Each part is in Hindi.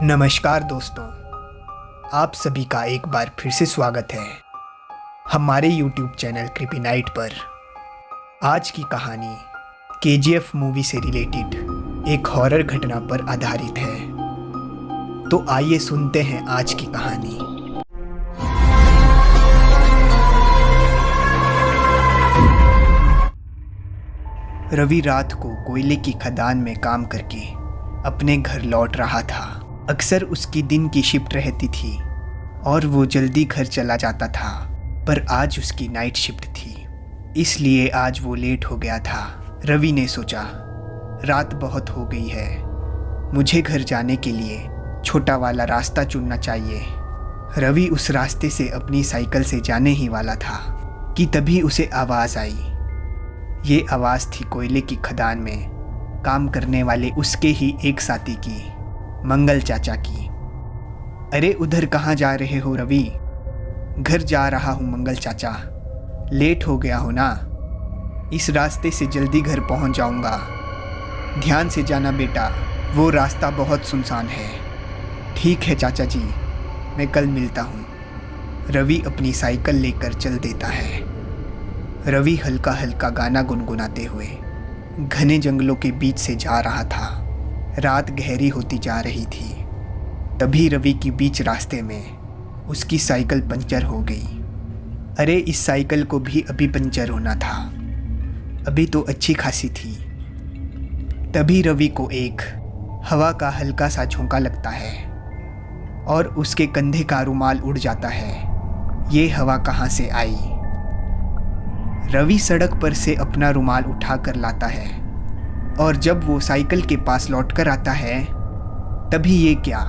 नमस्कार दोस्तों, आप सभी का एक बार फिर से स्वागत है हमारे YouTube चैनल क्रीपी नाइट पर। आज की कहानी KGF मूवी से रिलेटेड एक हॉरर घटना पर आधारित है। तो आइए सुनते हैं आज की कहानी। रवि रात को कोयले की खदान में काम करके अपने घर लौट रहा था। अक्सर उसकी दिन की शिफ्ट रहती थी और वो जल्दी घर चला जाता था, पर आज उसकी नाइट शिफ्ट थी, इसलिए आज वो लेट हो गया था। रवि ने सोचा, रात बहुत हो गई है, मुझे घर जाने के लिए छोटा वाला रास्ता चुनना चाहिए। रवि उस रास्ते से अपनी साइकिल से जाने ही वाला था कि तभी उसे आवाज़ आई। ये आवाज़ थी कोयले की खदान में काम करने वाले उसके ही एक साथी की, मंगल चाचा की। अरे उधर कहाँ जा रहे हो रवि? घर जा रहा हूँ मंगल चाचा, लेट हो गया हो ना, इस रास्ते से जल्दी घर पहुँच जाऊँगा। ध्यान से जाना बेटा, वो रास्ता बहुत सुनसान है। ठीक है चाचा जी, मैं कल मिलता हूँ। रवि अपनी साइकिल लेकर चल देता है। रवि हल्का हल्का गाना गुनगुनाते हुए घने जंगलों के बीच से जा रहा था। रात गहरी होती जा रही थी। तभी रवि की बीच रास्ते में उसकी साइकिल पंचर हो गई। अरे इस साइकिल को भी अभी पंचर होना था, अभी तो अच्छी खासी थी। तभी रवि को एक हवा का हल्का सा झोंका लगता है और उसके कंधे का रुमाल उड़ जाता है। ये हवा कहाँ से आई? रवि सड़क पर से अपना रुमाल उठा कर लाता है और जब वो साइकिल के पास लौटकर आता है, तभी ये क्या,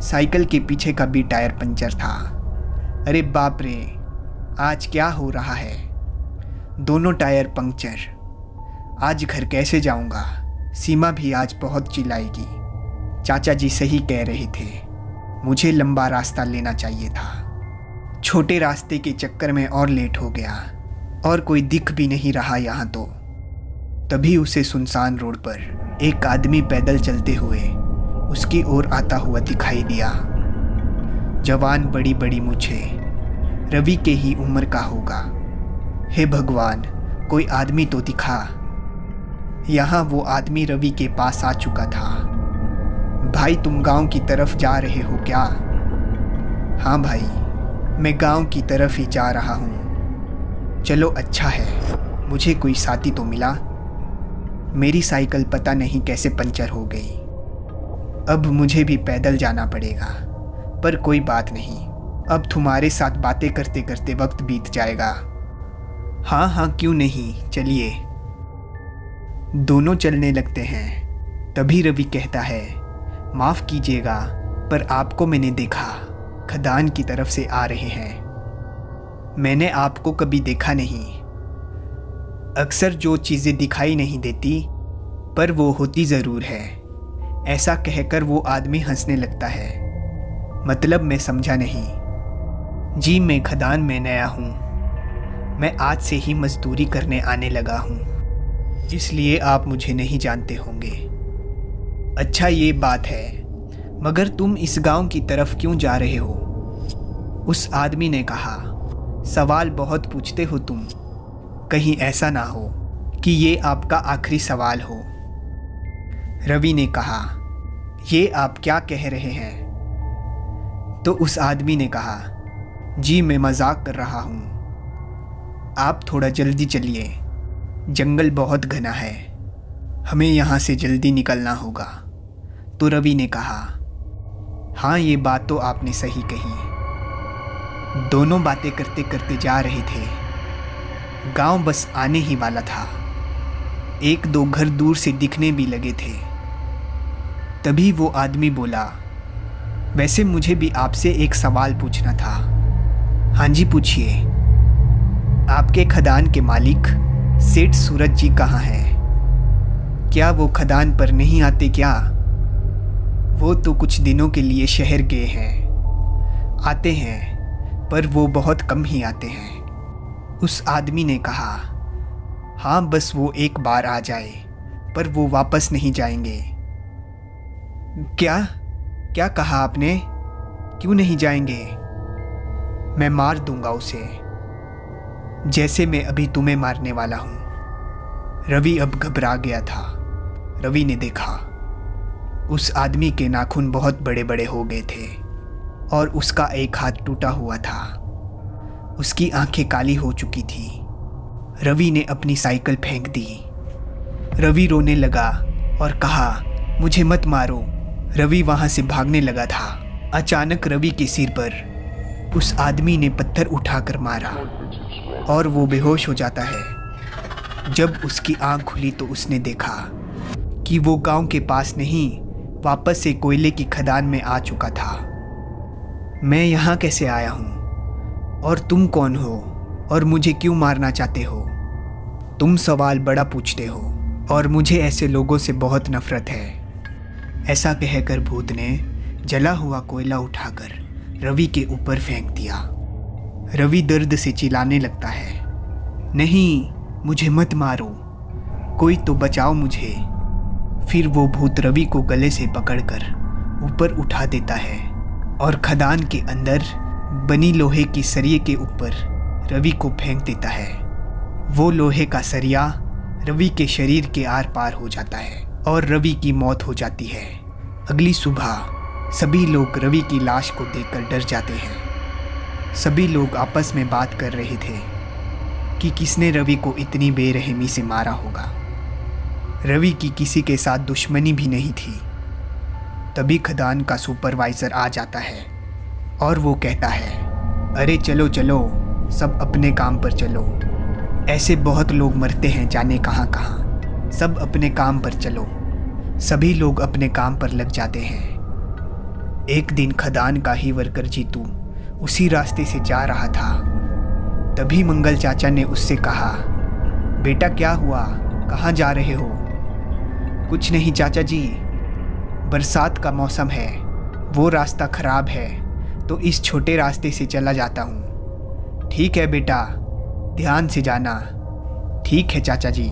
साइकिल के पीछे का भी टायर पंचर था। अरे बाप रे, आज क्या हो रहा है? दोनों टायर पंक्चर। आज घर कैसे जाऊंगा? सीमा भी आज बहुत चिल्लाएगी। चाचा जी सही कह रहे थे, मुझे लंबा रास्ता लेना चाहिए था। छोटे रास्ते के चक्कर में और लेट हो गया और कोई दिख भी नहीं रहा यहाँ तो। तभी उसे सुनसान रोड पर एक आदमी पैदल चलते हुए उसकी ओर आता हुआ दिखाई दिया। जवान, बड़ी बड़ी मूंछें, रवि के ही उम्र का होगा। हे भगवान, कोई आदमी तो दिखा। यहाँ वो आदमी रवि के पास आ चुका था। भाई तुम गांव की तरफ जा रहे हो क्या? हाँ भाई, मैं गांव की तरफ ही जा रहा हूँ। चलो अच्छा है, मुझे कोई साथी तो मिला। मेरी साइकिल पता नहीं कैसे पंचर हो गई। अब मुझे भी पैदल जाना पड़ेगा, पर कोई बात नहीं, अब तुम्हारे साथ बातें करते करते वक्त बीत जाएगा। हाँ हाँ क्यों नहीं, चलिए। दोनों चलने लगते हैं। तभी रवि कहता है, माफ़ कीजिएगा, पर आपको मैंने देखा, खदान की तरफ से आ रहे हैं। मैंने आपको कभी देखा नहीं। अक्सर जो चीज़ें दिखाई नहीं देती, पर वो होती ज़रूर है। ऐसा कहकर वो आदमी हंसने लगता है। मतलब मैं समझा नहीं। जी मैं खदान में नया हूँ, मैं आज से ही मजदूरी करने आने लगा हूँ, इसलिए आप मुझे नहीं जानते होंगे। अच्छा ये बात है, मगर तुम इस गांव की तरफ क्यों जा रहे हो? उस आदमी ने कहा, सवाल बहुत पूछते हो तुम, कहीं ऐसा ना हो कि ये आपका आखिरी सवाल हो। रवि ने कहा, ये आप क्या कह रहे हैं? तो उस आदमी ने कहा, जी मैं मजाक कर रहा हूँ, आप थोड़ा जल्दी चलिए, जंगल बहुत घना है, हमें यहाँ से जल्दी निकलना होगा। तो रवि ने कहा, हाँ ये बात तो आपने सही कही। दोनों बातें करते करते जा रहे थे। गांव बस आने ही वाला था। एक दो घर दूर से दिखने भी लगे थे। तभी वो आदमी बोला, वैसे मुझे भी आपसे एक सवाल पूछना था। हाँ जी पूछिए। आपके खदान के मालिक सेठ सूरज जी कहाँ हैं? क्या वो खदान पर नहीं आते क्या? वो तो कुछ दिनों के लिए शहर गए हैं। आते हैं, पर वो बहुत कम ही आते हैं। उस आदमी ने कहा, हाँ बस वो एक बार आ जाए, पर वो वापस नहीं जाएंगे। क्या? क्या कहा आपने? क्यों नहीं जाएंगे? मैं मार दूंगा उसे, जैसे मैं अभी तुम्हें मारने वाला हूं। रवि अब घबरा गया था। रवि ने देखा उस आदमी के नाखून बहुत बड़े बड़े हो गए थे और उसका एक हाथ टूटा हुआ था। उसकी आंखें काली हो चुकी थी। रवि ने अपनी साइकिल फेंक दी। रवि रोने लगा और कहा, मुझे मत मारो। रवि वहां से भागने लगा था। अचानक रवि के सिर पर उस आदमी ने पत्थर उठाकर मारा और वो बेहोश हो जाता है। जब उसकी आंख खुली तो उसने देखा कि वो गांव के पास नहीं, वापस से कोयले की खदान में आ चुका था। मैं यहाँ कैसे आया हूँ और तुम कौन हो और मुझे क्यों मारना चाहते हो? तुम सवाल बड़ा पूछते हो और मुझे ऐसे लोगों से बहुत नफरत है। ऐसा कहकर भूत ने जला हुआ कोयला उठाकर रवि के ऊपर फेंक दिया। रवि दर्द से चिल्लाने लगता है, नहीं, मुझे मत मारो, कोई तो बचाओ मुझे। फिर वो भूत रवि को गले से पकड़कर ऊपर उठा देता है और खदान के अंदर बनी लोहे की सरिये के ऊपर रवि को फेंक देता है। वो लोहे का सरिया रवि के शरीर के आर पार हो जाता है और रवि की मौत हो जाती है। अगली सुबह सभी लोग रवि की लाश को देखकर डर जाते हैं। सभी लोग आपस में बात कर रहे थे कि किसने रवि को इतनी बेरहमी से मारा होगा। रवि की किसी के साथ दुश्मनी भी नहीं थी। तभी खदान का सुपरवाइज़र आ जाता है और वो कहता है, अरे चलो चलो, सब अपने काम पर चलो। ऐसे बहुत लोग मरते हैं जाने कहाँ कहाँ। सब अपने काम पर चलो। सभी लोग अपने काम पर लग जाते हैं। एक दिन खदान का ही वर्कर जीतू उसी रास्ते से जा रहा था। तभी मंगल चाचा ने उससे कहा, बेटा क्या हुआ, कहाँ जा रहे हो? कुछ नहीं चाचा जी, बरसात का मौसम है, वो रास्ता खराब है तो इस छोटे रास्ते से चला जाता हूँ। ठीक है बेटा, ध्यान से जाना। ठीक है चाचा जी।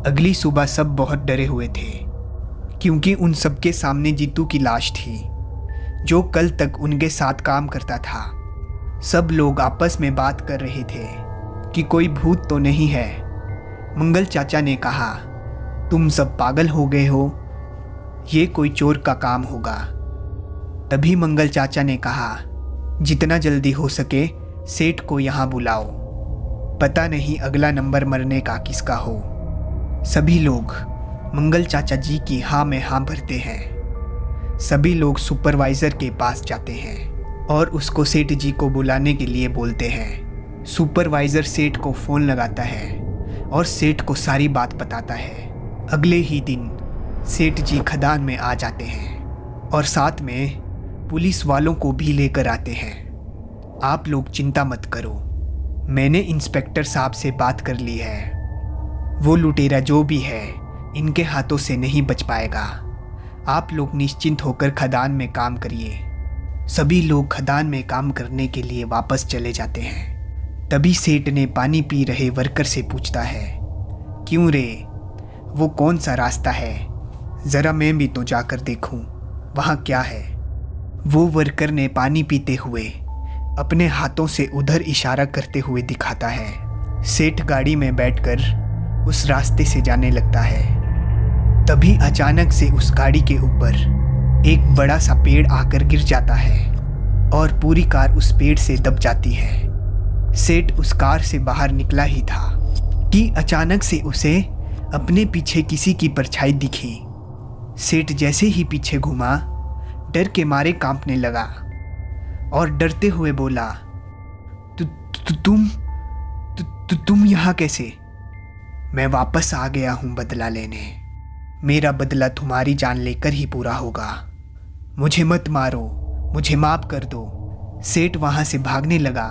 अगली सुबह सब बहुत डरे हुए थे क्योंकि उन सबके सामने जीतू की लाश थी, जो कल तक उनके साथ काम करता था। सब लोग आपस में बात कर रहे थे कि कोई भूत तो नहीं है। मंगल चाचा ने कहा, तुम सब पागल हो गए हो, ये कोई चोर का काम होगा। तभी मंगल चाचा ने कहा, जितना जल्दी हो सके सेठ को यहाँ बुलाओ, पता नहीं अगला नंबर मरने का किसका हो। सभी लोग मंगल चाचा जी की हाँ में हाँ भरते हैं। सभी लोग सुपरवाइज़र के पास जाते हैं और उसको सेठ जी को बुलाने के लिए बोलते हैं। सुपरवाइज़र सेठ को फ़ोन लगाता है और सेठ को सारी बात बताता है। अगले ही दिन सेठ जी खदान में आ जाते हैं और साथ में पुलिस वालों को भी लेकर आते हैं। आप लोग चिंता मत करो, मैंने इंस्पेक्टर साहब से बात कर ली है। वो लुटेरा जो भी है इनके हाथों से नहीं बच पाएगा। आप लोग निश्चिंत होकर खदान में काम करिए। सभी लोग खदान में काम करने के लिए वापस चले जाते हैं। तभी सेठ ने पानी पी रहे वर्कर से पूछता है, क्यों रे, वो कौन सा रास्ता है? ज़रा मैं भी तो जाकर देखूं वहाँ क्या है। वो वर्कर ने पानी पीते हुए अपने हाथों से उधर इशारा करते हुए दिखाता है। सेठ गाड़ी में बैठकर उस रास्ते से जाने लगता है। तभी अचानक से उस गाड़ी के ऊपर एक बड़ा सा पेड़ आकर गिर जाता है और पूरी कार उस पेड़ से दब जाती है। सेठ उस कार से बाहर निकला ही था कि अचानक से उसे अपने पीछे किसी की परछाई दिखी। सेठ जैसे ही पीछे घूमा, डर के मारे कांपने लगा और डरते हुए बोला, तुम यहाँ कैसे? मैं वापस आ गया हूँ बदला लेने। मेरा बदला तुम्हारी जान लेकर ही पूरा होगा। मुझे मत मारो, मुझे माफ कर दो। सेठ वहाँ से भागने लगा।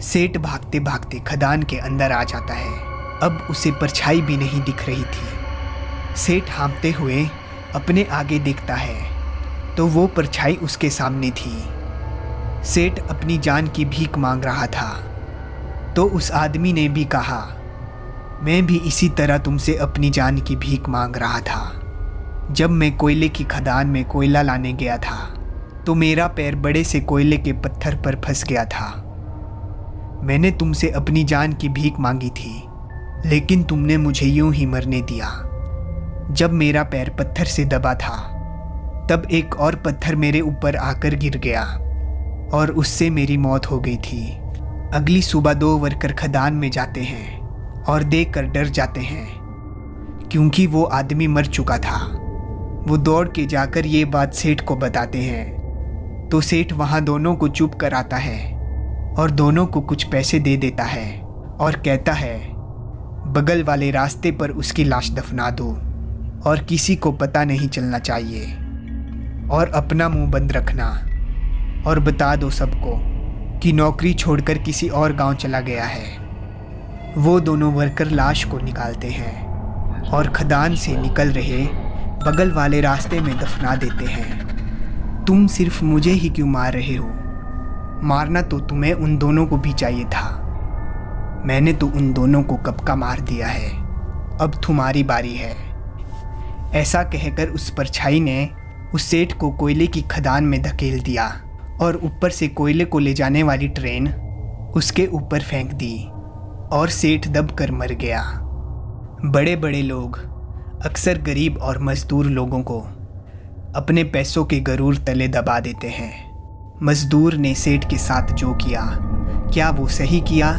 सेठ भागते भागते खदान के अंदर आ जाता है। अब उसे परछाई भी नहीं दिख रही थी। सेठ हाँफते हुए अपने आगे देखता है तो वो परछाई उसके सामने थी। सेठ अपनी जान की भीख मांग रहा था तो उस आदमी ने भी कहा, मैं भी इसी तरह तुमसे अपनी जान की भीख मांग रहा था। जब मैं कोयले की खदान में कोयला लाने गया था तो मेरा पैर बड़े से कोयले के पत्थर पर फंस गया था। मैंने तुमसे अपनी जान की भीख मांगी थी, लेकिन तुमने मुझे यूं ही मरने दिया। जब मेरा पैर पत्थर से दबा था तब एक और पत्थर मेरे ऊपर आकर गिर गया और उससे मेरी मौत हो गई थी। अगली सुबह 2 वर्कर खदान में जाते हैं और देखकर डर जाते हैं क्योंकि वो आदमी मर चुका था। वो दौड़ के जाकर ये बात सेठ को बताते हैं तो सेठ वहाँ दोनों को चुप कराता है और दोनों को कुछ पैसे दे देता है और कहता है बगल वाले रास्ते पर उसकी लाश दफना दो और किसी को पता नहीं चलना चाहिए और अपना मुंह बंद रखना और बता दो सबको कि नौकरी छोड़कर किसी और गांव चला गया है। वो दोनों वर्कर लाश को निकालते हैं और खदान से निकल रहे बगल वाले रास्ते में दफना देते हैं। तुम सिर्फ मुझे ही क्यों मार रहे हो? मारना तो तुम्हें उन दोनों को भी चाहिए था। मैंने तो उन दोनों को कब का मार दिया है, अब तुम्हारी बारी है। ऐसा कहकर उस परछाई ने उस सेठ को कोयले की खदान में धकेल दिया और ऊपर से कोयले को ले जाने वाली ट्रेन उसके ऊपर फेंक दी और सेठ दब कर मर गया। बड़े बड़े लोग अक्सर गरीब और मजदूर लोगों को अपने पैसों के गरूर तले दबा देते हैं। मजदूर ने सेठ के साथ जो किया, क्या वो सही किया?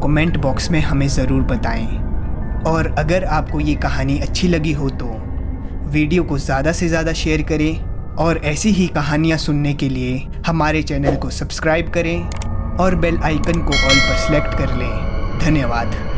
कमेंट बॉक्स में हमें ज़रूर बताएं। और अगर आपको ये कहानी अच्छी लगी हो तो वीडियो को ज़्यादा से ज़्यादा शेयर करें और ऐसी ही कहानियाँ सुनने के लिए हमारे चैनल को सब्सक्राइब करें और बेल आइकन को ऑल पर सेलेक्ट कर लें। धन्यवाद।